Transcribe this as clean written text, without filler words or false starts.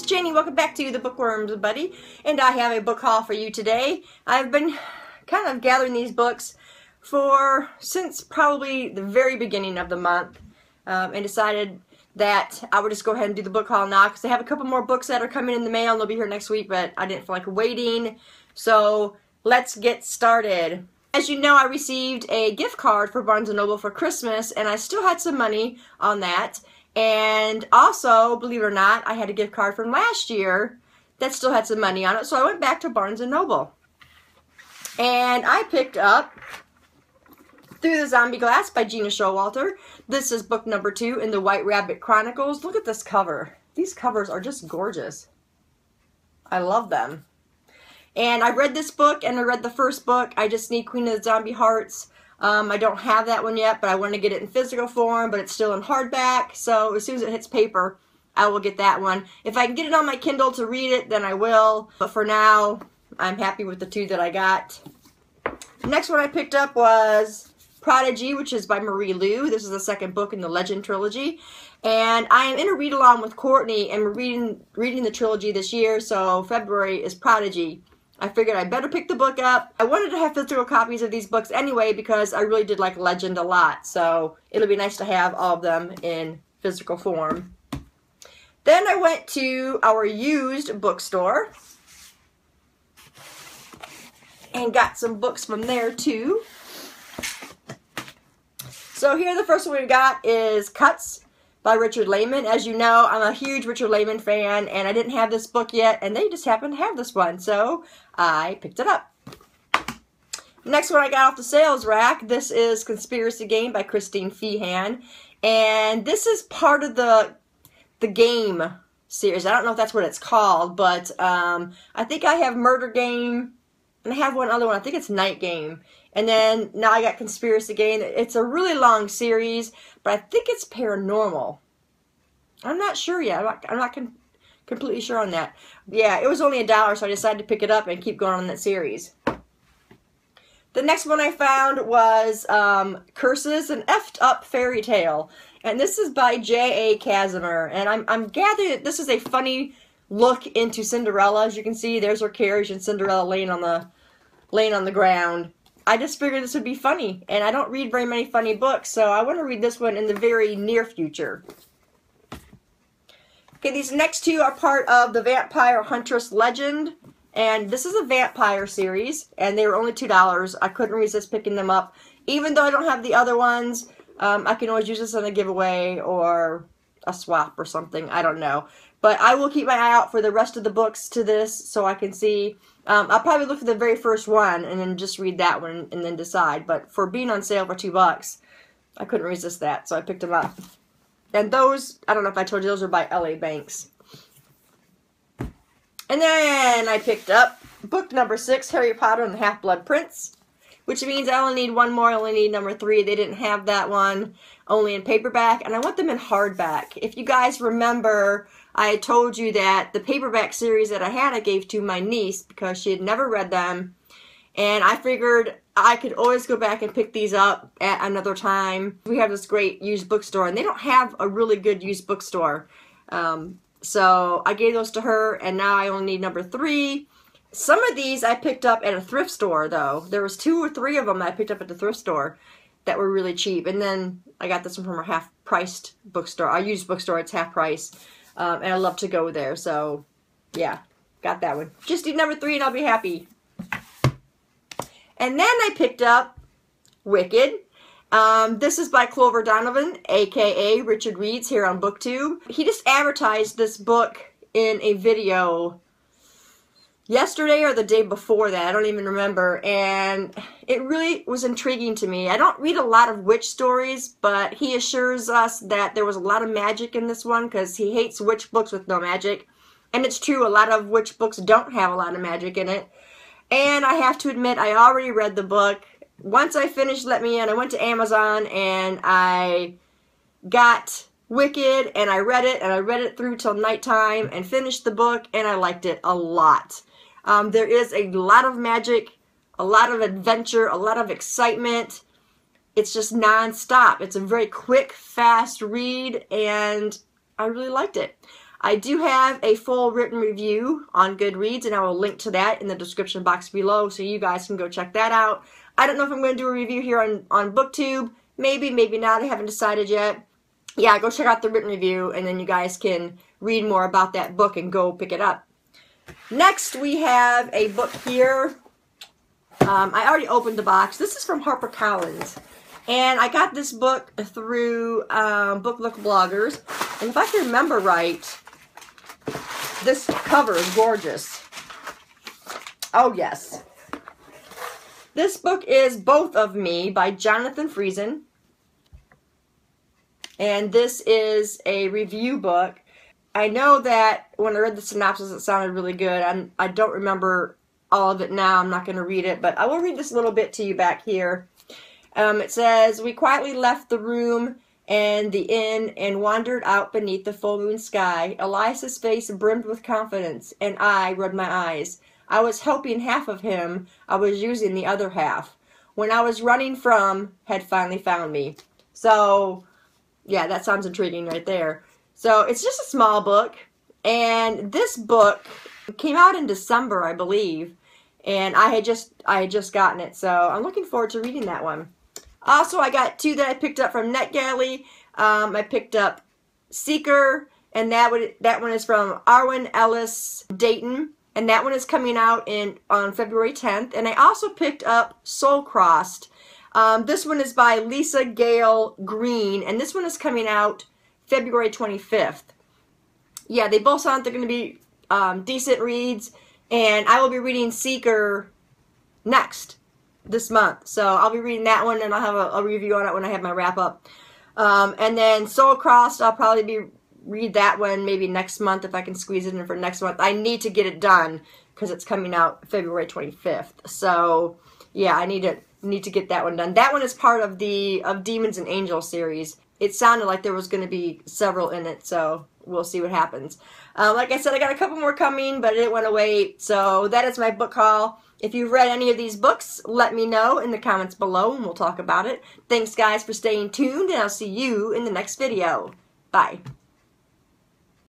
Janie. Welcome back to the Bookworms Buddy, and I have a book haul for you today. I've been kind of gathering these books since probably the very beginning of the month, and decided that I would just go ahead and do the book haul now because I have a couple more books that are coming in the mail and they'll be here next week, but I didn't feel like waiting. So let's get started. As you know, I received a gift card for Barnes & Noble for Christmas, and I still had some money on that. And also, believe it or not, I had a gift card from last year that still had some money on it. So I went back to Barnes & Noble. And I picked up Through the Zombie Glass by Gina Showalter. This is book number 2 in the White Rabbit Chronicles. Look at this cover. These covers are just gorgeous. I love them. And I read this book and I read the first book. I just need Queen of the Zombie Hearts. I don't have that one yet, but I want to get it in physical form, but it's still in hardback. So as soon as it hits paper, I will get that one. If I can get it on my Kindle to read it, then I will. But for now, I'm happy with the 2 that I got. The next one I picked up was Prodigy, which is by Marie Lu. This is the second book in the Legend trilogy. And I am in a read-along with Courtney, and we're reading the trilogy this year, so February is Prodigy. I figured I better pick the book up. I wanted to have physical copies of these books anyway because I really did like Legend a lot, so it'll be nice to have all of them in physical form. Then I went to our used bookstore and got some books from there too. So here the first one we got is Cuts by Richard Lehman. As you know, I'm a huge Richard Lehman fan, and I didn't have this book yet, and they just happened to have this one, so I picked it up. Next one I got off the sales rack, this is Conspiracy Game by Christine Feehan, and this is part of the Game series. I don't know if that's what it's called, but I think I have Murder Game, and I have one other one. I think it's Night Game. And then now I got Conspiracy Game. It's a really long series, but I think it's paranormal. I'm not sure yet. I'm not completely sure on that. Yeah, it was only $1, so I decided to pick it up and keep going on that series. The next one I found was Curses, an Effed Up Fairy Tale. And this is by J.A. Casimir. And I'm gathering that this is a funny look into Cinderella. As you can see, there's her carriage and Cinderella laying on the ground. I just figured this would be funny, and I don't read very many funny books, so I want to read this one in the very near future. Okay, these next 2 are part of the Vampire Huntress Legend, and this is a vampire series, and they were only $2. I couldn't resist picking them up. Even though I don't have the other ones, I can always use this on a giveaway or a swap or something. I don't know. But I will keep my eye out for the rest of the books to this so I can see. I'll probably look for the very first one and then just read that one and then decide. But for being on sale for $2, I couldn't resist that, so I picked them up. And those, I don't know if I told you, those are by L.A. Banks. And then I picked up book number 6, Harry Potter and the Half-Blood Prince, which means I only need one more. I only need number 3. They didn't have that one, only in paperback, and I want them in hardback. If you guys remember, I told you that the paperback series that I had, I gave to my niece because she had never read them, and I figured I could always go back and pick these up at another time. We have this great used bookstore, and they don't have a really good used bookstore. So I gave those to her, and now I only need number 3. Some of these I picked up at a thrift store, though. There was 2 or 3 of them that I picked up at the thrift store that were really cheap. And then I got this one from our half-priced bookstore. Our used bookstore, it's half price. And I love to go there, so yeah, got that one. Just need number 3 and I'll be happy. And then I picked up Wicked. This is by Clover Donovan, aka Richard Reads, here on BookTube. He just advertised this book in a video yesterday or the day before that, I don't even remember, and it really was intriguing to me. I don't read a lot of witch stories, but he assures us that there was a lot of magic in this one because he hates witch books with no magic. And it's true, a lot of witch books don't have a lot of magic in it. And I have to admit, I already read the book. Once I finished Let Me In, I went to Amazon and I got Wicked, and I read it through till nighttime and finished the book, and I liked it a lot. There is a lot of magic, a lot of adventure, a lot of excitement. It's just non-stop. It's a very quick, fast read, and I really liked it. I do have a full written review on Goodreads, and I will link to that in the description box below so you guys can go check that out. I don't know if I'm going to do a review here on BookTube. Maybe, maybe not. I haven't decided yet. Yeah, go check out the written review, and then you guys can read more about that book and go pick it up. Next, we have a book here. I already opened the box. This is from HarperCollins. And I got this book through Book Look Bloggers. And if I can remember right, this cover is gorgeous. Oh, yes. This book is Both of Me by Jonathan Friesen. And this is a review book. I know that when I read the synopsis, it sounded really good. I don't remember all of it now. I'm not going to read it, but I will read this little bit to you back here. It says, "We quietly left the room and the inn and wandered out beneath the full moon sky. Elias's face brimmed with confidence, and I rubbed my eyes. I was helping half of him. I was using the other half. When I was running from had finally found me." So, yeah, that sounds intriguing right there. So, it's just a small book, and this book came out in December, I believe, and I had just gotten it, so I'm looking forward to reading that one. Also, I got two that I picked up from NetGalley. I picked up Seeker, and that one is from Arwen Ellis Dayton, and that one is coming out on February 10th. And I also picked up Soul Crossed. This one is by Lisa Gale Green, and this one is coming out February 25th. Yeah, they both sound like they're going to be decent reads, and I will be reading Seeker next this month. So I'll be reading that one, and I'll have a review on it when I have my wrap up. And then Soul Crossed, I'll probably read that one maybe next month if I can squeeze it in for next month. I need to get it done because it's coming out February 25th. So yeah, I need to get that one done. That one is part of the Demons and Angels series. It sounded like there was going to be several in it, so we'll see what happens. Like I said, I got a couple more coming, but I didn't want to wait. So that is my book haul. If you've read any of these books, let me know in the comments below, and we'll talk about it. Thanks, guys, for staying tuned, and I'll see you in the next video. Bye.